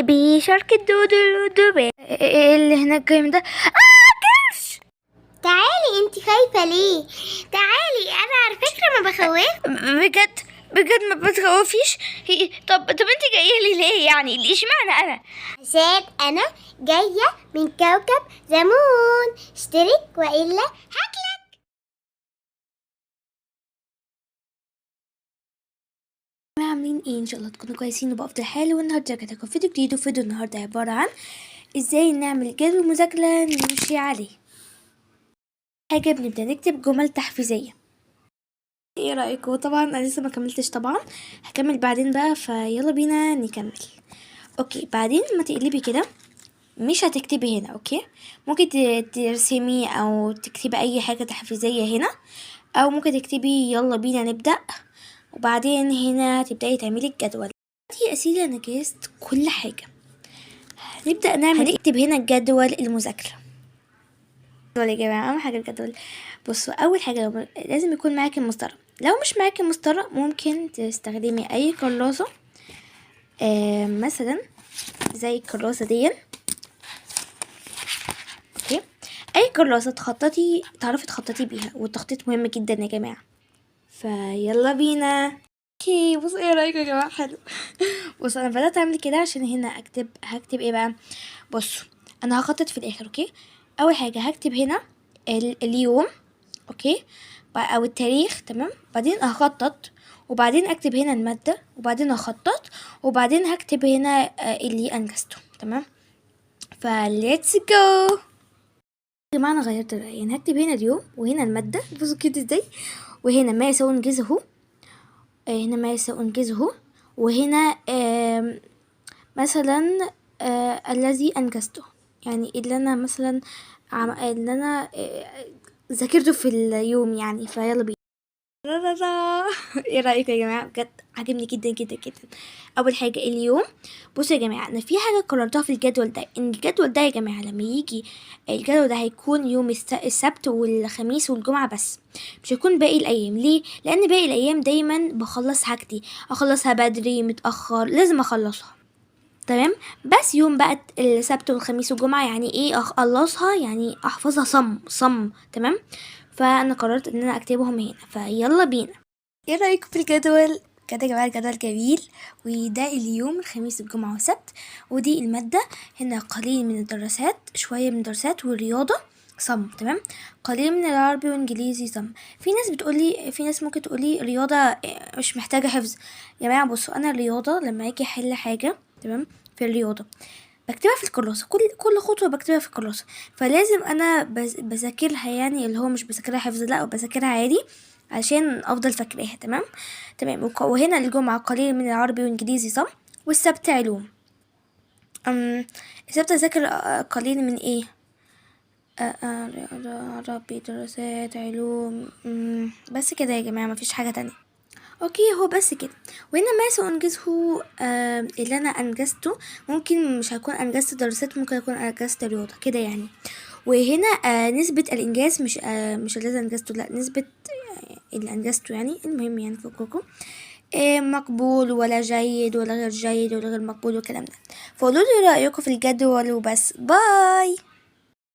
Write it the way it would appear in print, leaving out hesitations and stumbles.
بشركة دودو لودو اللي هناك جاي من ده. كرش. تعالي، انت خايفة ليه؟ تعالي، انا على فكرة ما بخوف. بجد بجد ما بتخوفيش. طب انت جايه لي ليه؟ يعني ليش معنى انا؟ عشان انا جاية من كوكب زمون، اشترك والا هاكلك. عاملين ايه؟ ان شاء الله تكونوا كويسين وبأفضل حال. والنهارده جات لكم فيديو جديد، وفيديو النهارده عباره عن ازاي نعمل جدول مذاكره نمشي عليه. حاجه بنبدا نكتب جمل تحفيزيه. ايه رايكم؟ طبعا انا لسه ما كملتش، طبعا هكمل بعدين بقى، فيلا بينا نكمل. اوكي، بعدين ما تقلبي كده مش هتكتبي هنا، اوكي؟ ممكن ترسمي او تكتبي اي حاجه تحفيزيه هنا، او ممكن تكتبي يلا بينا نبدا، وبعدين هنا تبداي تعملي الجدول. يا سيدي انا جهزت كل حاجه، هنبدا هنكتب هنا جدول المذاكره. الجدول يا جماعه اهم حاجه الجدول. بصوا، اول حاجه لازم يكون معاكي مسطره. لو مش معاكي مسطره ممكن تستخدمي اي كراسه، مثلا زي الكراسه دي، اوكي؟ اي كراسه تعرفي تخططي بيها، والتخطيط مهم جدا يا جماعه. فيلا بينا. اوكي، بصوا ايه رايكم يا جماعه؟ حلو. بصوا انا بدات اعمل كده عشان هنا هكتب ايه بقى. بصوا انا هخطط في الاخر، اوكي؟ اول حاجه هكتب هنا اليوم، اوكي؟ او التاريخ، تمام؟ بعدين هخطط، وبعدين اكتب هنا الماده، وبعدين هخطط، وبعدين هكتب هنا اللي انجزته، تمام؟ فليتس جو. يا جماعه انا غيرت الرأي، يعني هكتب هنا اليوم وهنا الماده، بصوا كده ازاي، وهنا ما سأنجزه، هنا ما سأنجزه، وهنا مثلا الذي أنجزته، يعني اللي أنا مثلا اللي أنا ذاكرته في اليوم يعني. فيلا بينا. ايه رأيكم يا جماعة؟ بجد عجبني جدا جدا جدا. اول حاجة اليوم. بصوا يا جماعة، انا في حاجة قررتها في الجدول ده، ان الجدول ده يا جماعة لما يجي الجدول ده هيكون يوم السبت والخميس والجمعة بس، مش هيكون باقي الايام. ليه؟ لان باقي الايام دايما بخلص حاجتي، اخلصها بدري متأخر، لازم اخلصها، تمام؟ بس يوم بقى السبت والخميس والجمعة يعني ايه اخلصها، يعني احفظها صم، تمام؟ فانا قررت ان انا اكتبهم هنا. فيلا بينا. ايه رايكم في الجدول؟ كده يا جماعه الجدول جميل، وده اليوم الخميس الجمعه والسبت، ودي الماده هنا قليل من الدراسات، شويه من الدراسات والرياضه صم، تمام؟ قليل من العربي وانجليزي صم. في ناس ممكن تقولي رياضه مش محتاجه حفظ. يا جماعه بصوا، انا الرياضه لما اجي احل حاجه، تمام؟ في الرياضه بكتبها في الكراسة، كل خطوة بكتبها في الكراسة، فلازم انا بذاكرها، يعني اللي هو مش بذاكرها حفظ، لا بذاكرها عادي عشان افضل فاكراها، تمام. وهنا الجمعة قليل من العربي وانجليزي صم، والسبت علوم. السبت اذاكر قليل من ايه؟ رياضة، عربي، دراسات، علوم. بس كده يا جماعة، مفيش حاجة تانية. اوكي، هو بس كده. وهنا ما سأنجزه اللي انا انجزته، ممكن مش هكون انجزت دراسات، ممكن اكون انجزت رياضة كده يعني. وهنا نسبة الانجاز، مش اللي انجزته، لا نسبة اللي انجزته يعني. المهم يعني فوقكم مقبول ولا جيد ولا غير جيد ولا غير مقبول والكلام ده. فقولوا لي رأيكم في الجدول وبس. باي.